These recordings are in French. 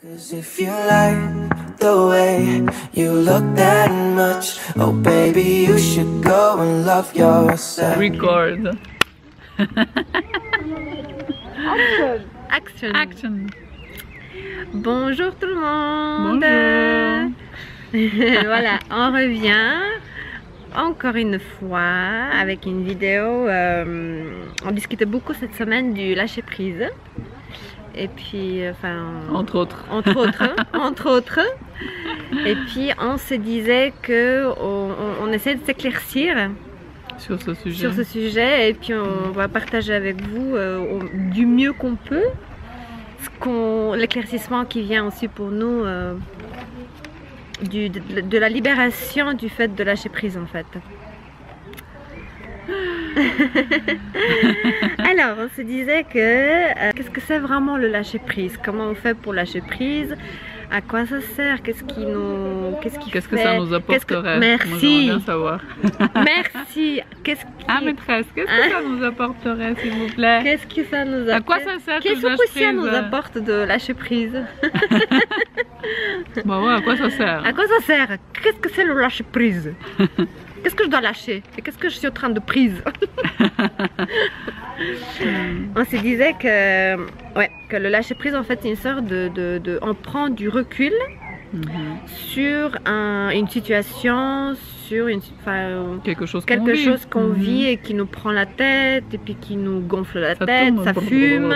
'Cause if you like the way you look that much, oh baby, you should go and love yourself. Record. Action. Action. Bonjour tout le monde. Bonjour. Voilà, on revient encore une fois avec une vidéo. On discutait beaucoup cette semaine du lâcher prise. Et puis, enfin, Entre autres. entre autres. Et puis, on se disait que on essaie de s'éclaircir Sur ce sujet. et puis on va partager avec vous du mieux qu'on peut l'éclaircissement qui vient aussi pour nous de la libération du fait de lâcher prise en fait. Alors on se disait que qu'est-ce que c'est vraiment le lâcher prise, comment on fait pour lâcher prise, à quoi ça sert, qu'est-ce que ça nous apporterait? Merci. Moi, j'aimerais bien savoir. Merci. Ah maîtresse, qu'est-ce que ça nous apporterait s'il vous plaît? Qu'est-ce que ça nous apporte? À quoi ça sert? Qu'est-ce que ça nous apporte de lâcher prise? Bah ouais, à quoi ça sert? À quoi ça sert? Qu'est-ce que c'est le lâcher prise? Qu'est-ce que je dois lâcher? Et qu'est-ce que je suis en train de prise? On se disait que le lâcher prise en fait c'est une sorte on prend du recul sur une situation, sur quelque chose qu'on vit et qui nous prend la tête et puis qui nous gonfle la tête, ça fume,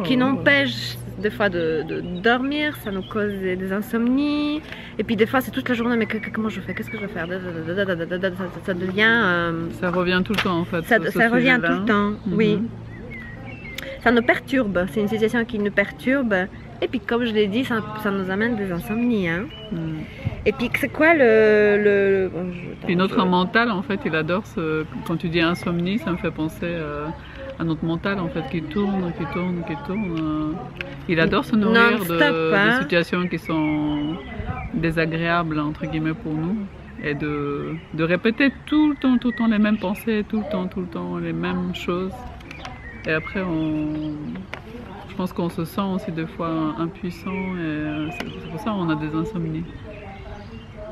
qui nous empêche des fois de dormir, ça nous cause des insomnies et puis des fois c'est toute la journée mais comment je fais, qu'est-ce que je vais faire, ça devient ça revient tout le temps en fait, ça revient tout le temps, oui, ça nous perturbe, c'est une situation qui nous perturbe et puis comme je l'ai dit ça nous amène des insomnies hein. Et puis c'est quoi puis notre mental en fait il adore quand tu dis insomnie ça me fait penser à notre mental en fait qui tourne. Il adore se nourrir de situations qui sont désagréables entre guillemets pour nous et de répéter tout le temps les mêmes pensées, tout le temps les mêmes choses. Et après je pense qu'on se sent aussi des fois impuissant et c'est pour ça qu'on a des insomnies.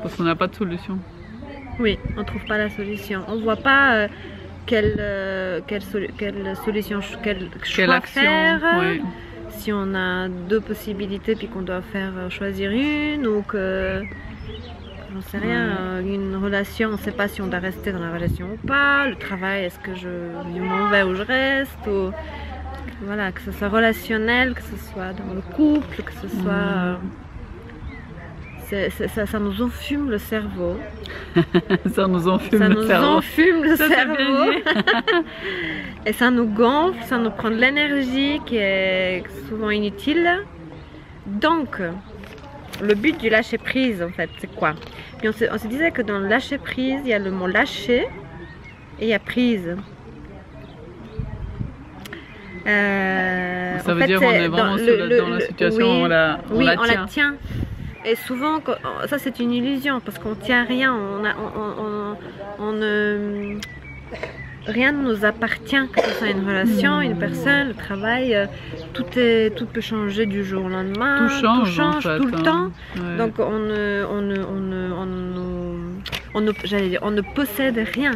Parce qu'on n'a pas de solution. Oui, on trouve pas la solution. On voit pas quelle solution, quelle action faire. Oui. Si on a deux possibilités puis qu'on doit choisir une ou que j'en sais rien, une relation, on ne sait pas si on doit rester dans la relation ou pas, le travail, est-ce que je m'en vais ou je reste, ou voilà, que ce soit relationnel, que ce soit dans le couple, que ce soit ça nous enfume le cerveau. Ça nous enfume le cerveau. Et ça nous gonfle, ça nous prend de l'énergie qui est souvent inutile. Donc, le but du lâcher prise, en fait, c'est quoi? Puis on se disait que dans le lâcher prise, il y a le mot lâcher et il y a prise. Ça veut dire qu'on est vraiment dans la situation où on la tient. Et souvent, ça c'est une illusion parce qu'on tient rien, rien ne nous appartient, que ce soit une relation, une personne, le travail, tout peut changer du jour au lendemain, tout change tout le temps. Ouais. Donc on ne possède rien.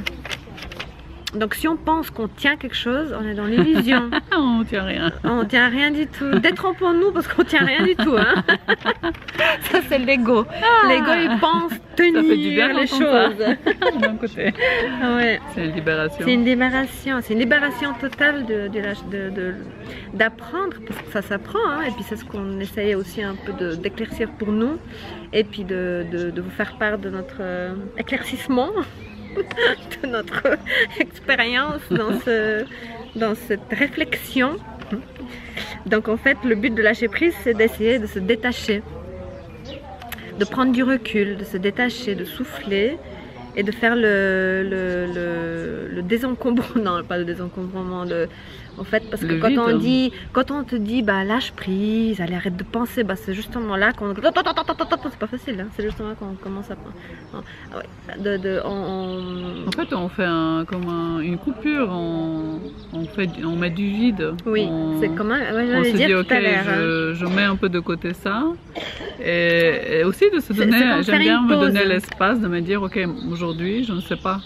Donc si on pense qu'on tient quelque chose, on est dans l'illusion. On tient rien. On tient rien du tout. Détrompons-nous parce qu'on tient rien du tout. Hein. Ça c'est l'ego. L'ego il pense tenir les choses. D'un côté. Ouais. C'est une libération. C'est une libération. C'est une libération totale d'apprendre parce que ça s'apprend. Hein. Et puis c'est ce qu'on essayait aussi un peu d'éclaircir pour nous. Et puis de vous faire part de notre éclaircissement. De notre expérience dans cette réflexion. Donc en fait le but de lâcher prise c'est d'essayer de se détacher, de prendre du recul, de se détacher, de souffler et de faire le désencombrement, non pas le désencombrement, en fait, parce que Le quand vide. quand on te dit, bah lâche prise, allez, arrête de penser, bah c'est justement là qu'on, c'est pas facile, hein, c'est justement là qu'on commence à, En fait, on fait une coupure, on met du vide. oui, c'est comme ouais, On j'allais se dire dit, tout ok, à l'heure. je mets un peu de côté ça. Et aussi de se C'est donner, comme j'aime faire bien une me pause. donner l'espace de me dire, ok, aujourd'hui, je ne sais pas.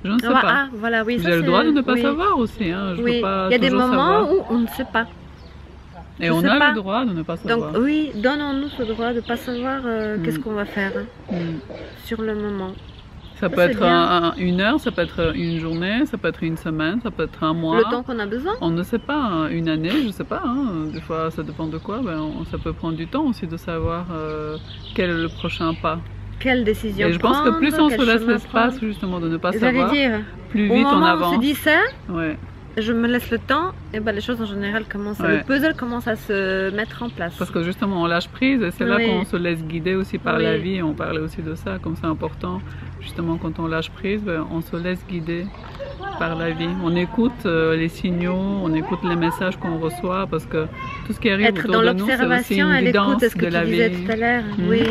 Je ne sais Ah, pas. ah, voilà, oui, ça, J'ai le droit de ne pas oui. savoir aussi. Hein. Je Oui, peux pas il y a des toujours moments savoir. où on ne sait pas. Et je on sais a pas. le droit de ne pas savoir. Donc oui, donnons-nous ce droit de ne pas savoir qu'est-ce qu'on va faire Mm. sur le moment. Ça peut c'est être bien. une heure, ça peut être une journée, ça peut être une semaine, ça peut être un mois. Le temps qu'on a besoin. On ne sait pas, hein. Une année, je ne sais pas. Hein. Des fois, ça dépend de quoi. Ça peut prendre du temps aussi de savoir quel est le prochain pas. Quelle décision Et je pense prendre, que plus on quel se laisse chemin l'espace prendre. justement de ne pas J'allais savoir, dire, plus au vite on moment où on avance. se dit ça, Ouais. je me laisse le temps, et ben les choses en général commencent, Ouais. le puzzle commence à se mettre en place. Parce que justement on lâche prise et c'est là Oui. qu'on se laisse guider aussi par Oui. la vie. On parlait aussi de ça, comme c'est important. Justement quand on lâche prise, on se laisse guider par la vie. On écoute les signaux, on écoute les messages qu'on reçoit parce que tout ce qui arrive Être autour dans de nous, c'est aussi l'observation une et l'écoute, guidance est-ce que de tu la disais vie. tout à l'heure. Mhm. Oui,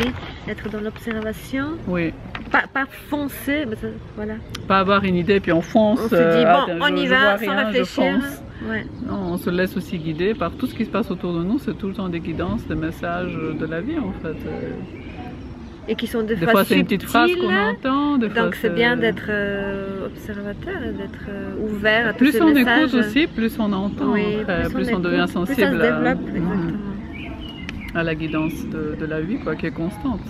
être dans l'observation, Oui. pas foncer, mais ça, voilà. Pas avoir une idée puis on fonce. On se dit, bon, on y je va vois sans rien, réfléchir. je fonce. Ouais. Non, on se laisse aussi guider par tout ce qui se passe autour de nous. C'est tout le temps des guidances, des messages de la vie en fait. Et qui sont des Des fois c'est une petite phrase subtiles. qu'on entend. Des fois, Donc c'est bien d'être observateur et d'être ouvert à tous Plus ces on messages. écoute aussi, plus on entend. Oui, Après, plus on écoute, devient plus ça sensible se développe, à, exactement. à la guidance de la vie, quoi, qui est constante.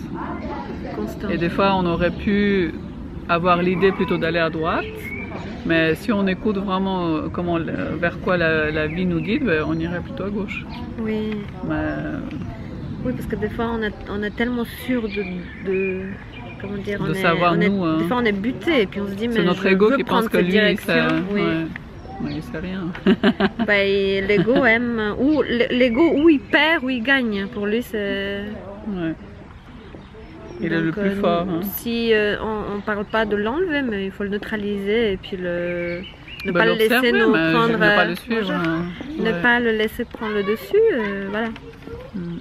Constant. Et des fois, on aurait pu avoir l'idée plutôt d'aller à droite, mais si on écoute vraiment vers quoi la vie nous guide, on irait plutôt à gauche. Oui. Mais, Oui, parce que des fois on est tellement sûr de comment dire, De savoir, nous, hein. des fois on est buté et puis on se dit mais c'est notre je ego veux qui prendre pense que cette lui, direction. Oui. ouais. Mais il sait rien. Bah, et l'ego aime ou l'ego où il perd ou il gagne. Pour lui c'est. Ouais. Il est le Donc, plus fort. Hein. Si on parle pas de l'enlever, mais il faut le neutraliser et puis ne pas le laisser l'observer, nous mais prendre. ne pas le suivre. Hein. Ne Ouais. pas le laisser prendre le dessus, voilà. Mm.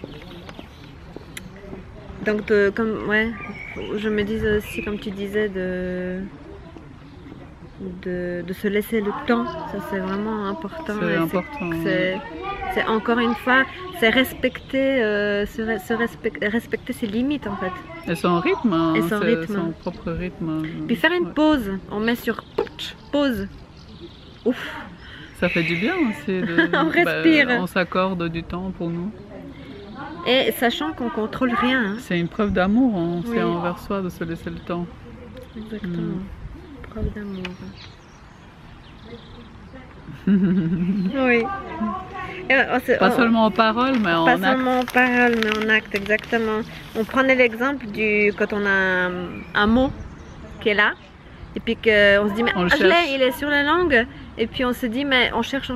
Donc comme ouais, je me dis aussi comme tu disais de se laisser le temps, ça c'est vraiment important. C'est Et important. c'est encore une fois, c'est respecter, respecter ses limites en fait. Et son rythme, hein, Et son c'est rythme. son propre rythme. Puis faire une Ouais. pause, on met sur pause. Ouf. Ça fait du bien aussi. On respire. On s'accorde du temps pour nous. Et sachant qu'on contrôle rien. Hein. C'est une preuve d'amour aussi Oui. envers soi de se laisser le temps. Exactement. Preuve d'amour. Oui. Et Pas seulement en parole, mais en pas acte. seulement en parole, mais en acte, exactement. On prenait l'exemple quand on a un mot qui est là, et puis qu'on se dit, mais On le je l'ai, cherche. il est sur la langue, et puis on se dit, mais on cherche.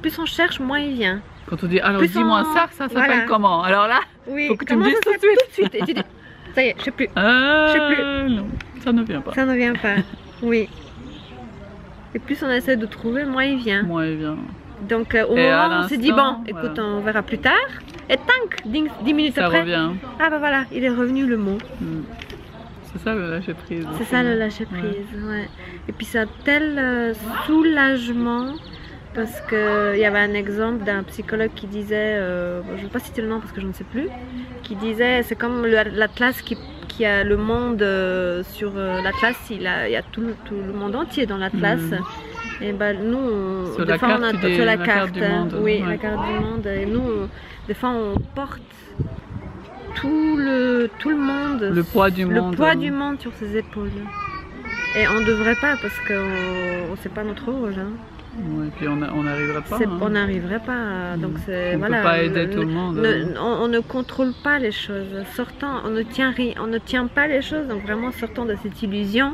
Plus on cherche, moins il vient. Quand on dit, alors Plus dis-moi on- ça s'appelle voilà. comment? Alors là, Oui, faut que tu me comment dises ça tout de suite. tout de suite. Et tu dis, ça y est, je sais plus. Je sais plus. Non, ça ne vient pas. Ça ne vient pas. Oui. Et plus on essaie de trouver, moins il vient. Moi, il vient. Donc au Et à moment où on se dit, bon, l'instant, écoute, voilà. on verra plus tard, et tank, 10 minutes Ça après, revient. ah bah voilà, il est revenu le mot. Mm. C'est ça le lâcher prise. C'est aussi. ça le lâcher prise, ouais. Et puis ça a tel soulagement, parce qu'il y avait un exemple d'un psychologue qui disait, je ne vais pas citer le nom parce que je ne sais plus, qui disait, c'est comme l'Atlas qui a le monde sur l'Atlas, il y a tout le monde entier dans l'Atlas. Et ben nous, Sur des la fois, carte, on a tu dis, sur la la carte, carte du monde, oui, ouais. la carte du monde. Et nous, des fois, on porte tout le monde, Le poids du monde. le poids du monde sur ses épaules. Et on ne devrait pas parce qu'on sait pas notre rôle. Hein. Ouais, puis on n'arriverait pas. C'est- hein. On n'arriverait pas. Donc c'est On voilà. peut pas aider tout le monde. On ne contrôle pas les choses. Sortant, on ne tient pas les choses. Donc vraiment sortant de cette illusion.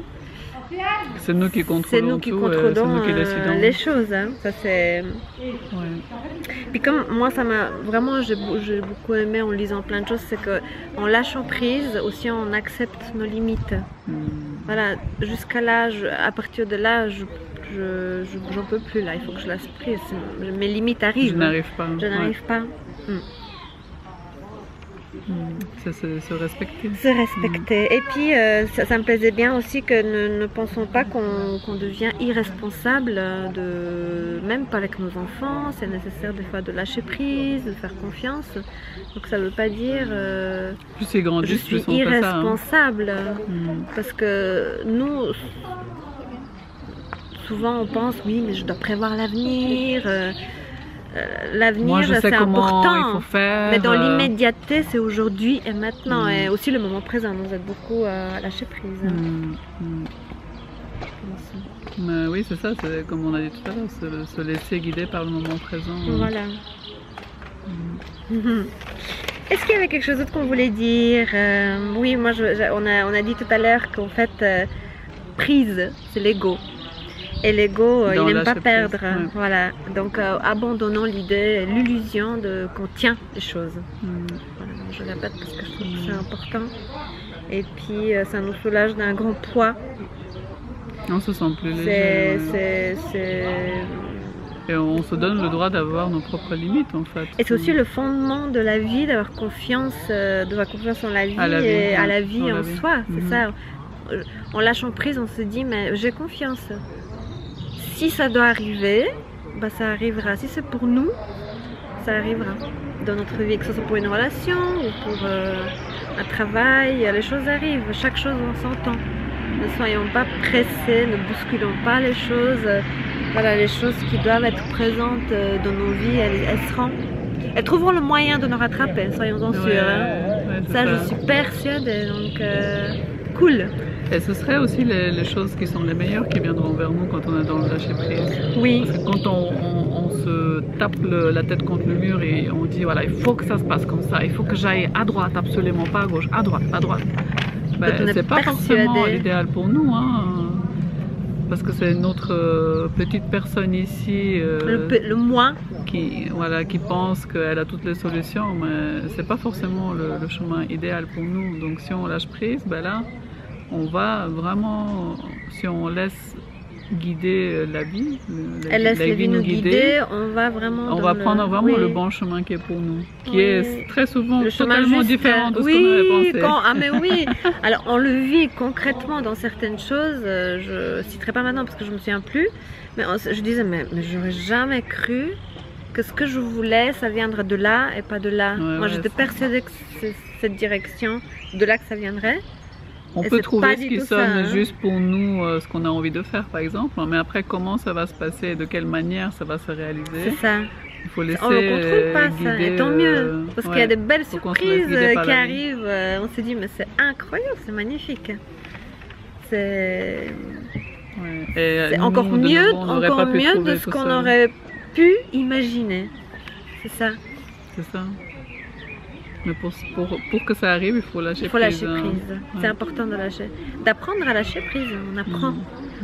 C'est nous qui contrôlons C'est nous qui tout, contrôlons c'est nous qui décidons. les choses. Hein. Ça c'est. Ouais. Puis comme moi ça m'a vraiment j'ai beaucoup aimé en lisant plein de choses, c'est que en lâchant prise aussi on accepte nos limites. Mm. Voilà, jusqu'à l'âge, à partir de là, je j'en peux plus là, il faut que je lâche prise. Mes limites arrivent. Je n'arrive pas. Je n'arrive pas. C'est se respecter. Se respecter. Et puis, ça me plaisait bien aussi que ne pensons pas qu'on devient irresponsable, même pas avec nos enfants. C'est nécessaire des fois de lâcher prise, de faire confiance. Donc ça ne veut pas dire plus ils grandissent, je suis irresponsable. Parce que nous, souvent on pense, oui, mais je dois prévoir l'avenir. L'avenir, c'est important, il faut faire, mais dans l'immédiateté, c'est aujourd'hui et maintenant. Et aussi le moment présent nous aide beaucoup à lâcher prise. Mais oui, c'est ça, comme on a dit tout à l'heure, se laisser guider par le moment présent. Voilà. Est-ce qu'il y avait quelque chose d'autre qu'on voulait dire? Oui, moi, on a dit tout à l'heure qu'en fait, prise, c'est l'ego. Et l'ego, il n'aime pas perdre. Voilà. Donc, abandonnons l'illusion qu'on tient les choses. Voilà, je répète parce que je trouve que c'est important. Et puis, ça nous soulage d'un grand poids. On se sent plus léger. Et on se donne le droit d'avoir nos propres limites, en fait. Et c'est aussi le fondement de la vie, d'avoir confiance en la vie et à la vie en soi. C'est ça. En lâchant prise, on se dit, mais j'ai confiance. Si ça doit arriver, bah ça arrivera. Si c'est pour nous, ça arrivera dans notre vie, que ce soit pour une relation ou pour un travail. Les choses arrivent, chaque chose en son temps. Ne soyons pas pressés, ne bousculons pas les choses. Voilà, les choses qui doivent être présentes dans nos vies, elles seront. Elles trouveront le moyen de nous rattraper, soyons-en sûrs. Ça, je suis persuadée. Donc, cool. Et ce serait aussi les choses qui sont les meilleures qui viendront vers nous quand on est dans le lâcher prise. Oui. Parce que quand on se tape la tête contre le mur et on dit voilà, il faut que ça se passe comme ça, il faut que j'aille à droite, absolument pas à gauche, à droite, à droite. Ben, c'est pas forcément l'idéal pour nous, hein, parce que c'est notre petite personne ici le moi qui pense qu'elle a toutes les solutions, mais c'est pas forcément le chemin idéal pour nous. Donc si on lâche prise, ben là on va vraiment, si on laisse guider la vie, la vie nous guider, on va vraiment prendre vraiment le bon chemin qui est pour nous, qui est très souvent totalement différent de ce qu'on avait pensé. Mais oui, alors on le vit concrètement dans certaines choses, je citerai pas maintenant parce que je me souviens plus, mais je disais mais j'aurais jamais cru que ce que je voulais ça viendrait de là et pas de là. Moi j'étais persuadée que c'est cette direction, de là que ça viendrait. On peut trouver ce qui sonne juste pour nous, ce qu'on a envie de faire par exemple, mais après comment ça va se passer, de quelle manière ça va se réaliser. C'est ça. Il faut laisser on ne contrôle pas guider, ça, et tant mieux, parce qu'il y a des belles surprises qui arrivent, on se dit mais c'est incroyable, c'est magnifique. C'est encore mieux de ce qu'on aurait pu imaginer. C'est ça. C'est ça. Mais pour que ça arrive, il faut lâcher prise. Il faut lâcher prise. C'est important de lâcher. D'apprendre à lâcher prise, on apprend.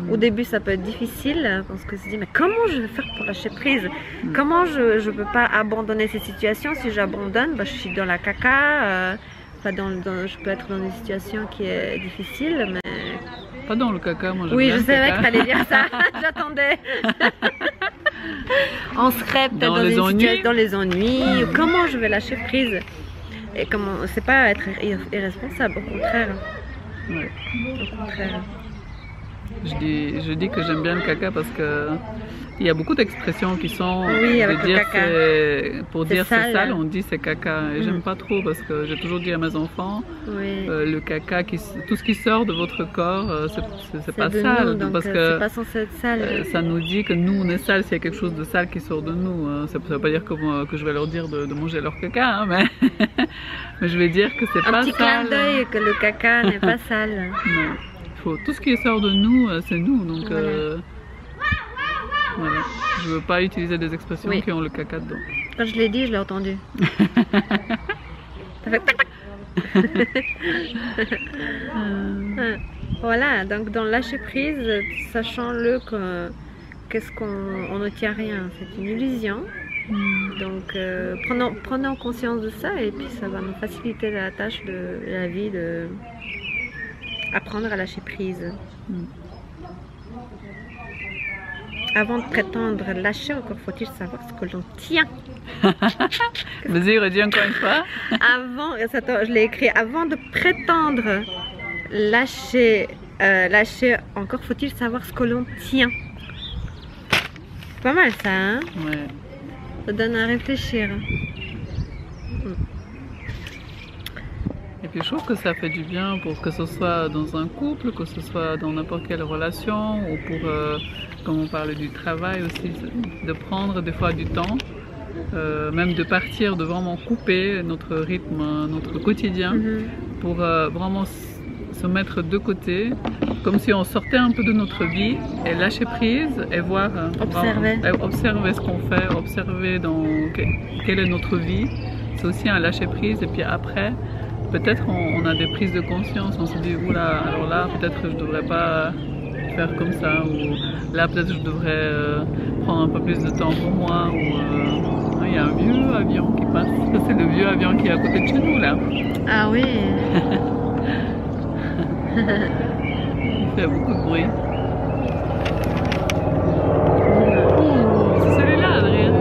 Au début, ça peut être difficile parce que se dit mais comment je vais faire pour lâcher prise? Comment je peux pas abandonner ces situations? Si j'abandonne, bah, je suis dans la caca. Je peux être dans une situation qui est difficile, mais... Pas dans le caca, moi j'aime oui, bien je savais que tu allais dire ça. J'attendais. On serait peut-être dans les ennuis. Comment je vais lâcher prise? Et comment, c'est pas être irresponsable, au contraire. Ouais. Au contraire. Je dis que j'aime bien le caca parce que il y a beaucoup d'expressions qui sont avec le caca. Pour dire c'est sale, on dit c'est caca. Et j'aime pas trop parce que j'ai toujours dit à mes enfants, le caca, tout ce qui sort de votre corps, c'est pas sale. Donc parce que c'est pas censé être sale. Ça nous dit que nous on est sale s'il y a quelque chose de sale qui sort de nous. Ça veut pas dire que je vais leur dire de manger leur caca, hein, mais je vais dire que c'est pas sale. Un petit clin d'œil que le caca n'est pas sale. Non. Tout ce qui sort de nous, c'est nous. Donc, voilà. Je veux pas utiliser des expressions qui ont le caca dedans. Quand je l'ai dit, je l'ai entendu. Ça fait Voilà, donc dans le lâcher prise, sachant-le qu'on ne tient rien, c'est une illusion. Donc prenons conscience de ça et puis ça va nous faciliter la tâche de la vie de apprendre à lâcher prise. avant de prétendre lâcher, encore faut-il savoir ce que l'on tient. Vas-y, redis encore une fois. Attends, je l'ai écrit. Avant de prétendre lâcher, encore faut-il savoir ce que l'on tient. C'est pas mal ça, hein? Ouais. Ça donne à réfléchir. Et puis je trouve que ça fait du bien pour que ce soit dans un couple, que ce soit dans n'importe quelle relation, ou pour, comme on parle du travail aussi, de prendre des fois du temps, même de partir, de vraiment couper notre rythme, notre quotidien, pour vraiment se mettre de côté, comme si on sortait un peu de notre vie et lâcher prise et voir, observer ce qu'on fait, observer quelle est notre vie. C'est aussi un lâcher prise, et puis après, peut-être on a des prises de conscience, on se dit oula, alors là peut-être je devrais pas faire comme ça, ou là peut-être je devrais prendre un peu plus de temps pour moi, ou il y a un vieux avion qui passe, c'est le vieux avion qui est à côté de chez nous là. Ah oui. Il fait beaucoup de bruit. C'est celui-là, Adrien.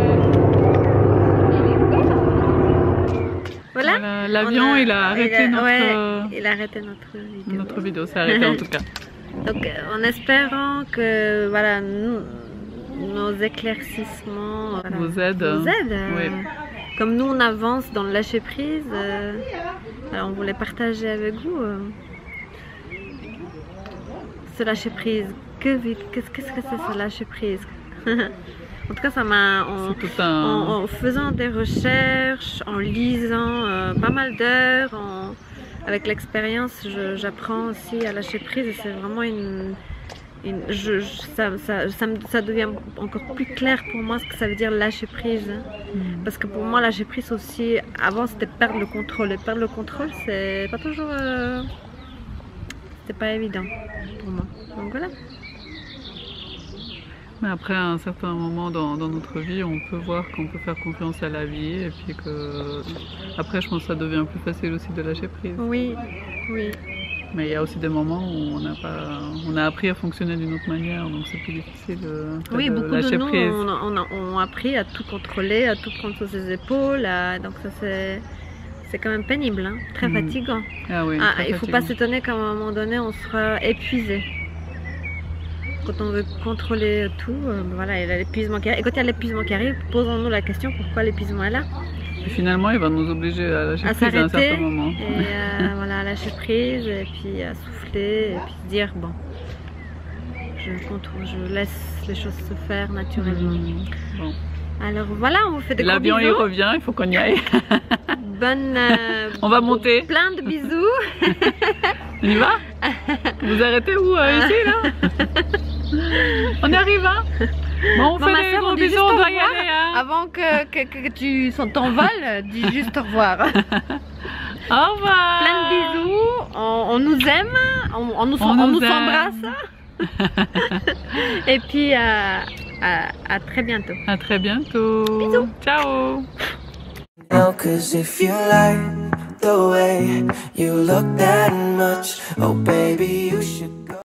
Voilà. L'avion, il a arrêté il a arrêté notre vidéo. C'est arrêté en tout cas. Donc, en espérant que voilà, nos éclaircissements vous aident. Oui. Comme nous, on avance dans le lâcher prise, on voulait partager avec vous ce lâcher prise. Qu'est-ce que c'est ce lâcher prise? En tout cas, ça m'a. En faisant des recherches, en lisant pas mal d'heures, avec l'expérience, j'apprends aussi à lâcher prise, et c'est vraiment ça devient encore plus clair pour moi ce que ça veut dire lâcher prise. Parce que pour moi, lâcher prise aussi, avant c'était perdre le contrôle. Et perdre le contrôle, c'est pas toujours. C'était pas évident pour moi. Donc voilà. Mais après, à un certain moment dans notre vie, on peut voir qu'on peut faire confiance à la vie, et puis que après, je pense que ça devient plus facile aussi de lâcher prise. Oui, oui. Mais il y a aussi des moments où on a appris à fonctionner d'une autre manière, donc c'est plus difficile de lâcher prise. On a appris à tout contrôler, à tout prendre sur ses épaules, donc ça c'est quand même pénible, hein, très fatigant. Ah oui, il ne faut pas s'étonner qu'à un moment donné, on sera épuisé. Quand on veut contrôler tout, voilà, il y a l'épuisement qui arrive. Et quand il y a l'épuisement qui arrive, posons-nous la question pourquoi l'épuisement est là. Et finalement, il va nous obliger à lâcher prise à un certain moment. Et voilà, à lâcher prise, et puis à souffler, et puis se dire bon, je laisse les choses se faire naturellement. Bon. Alors voilà, on vous fait des gros bisous. L'avion il revient, il faut qu'on y aille. On va monter. Plein de bisous. On y va? Vous arrêtez où ici là? On arrive, hein? Bon, on fait des gros bisous, on doit y aller, hein? Avant que tu t'envoles, dis juste au revoir. Au revoir. Plein de bisous, on nous aime, on nous embrasse. Et puis à très bientôt. À très bientôt. Bisous. Ciao. No, 'cause if you like the way you look that much, oh baby, you should go.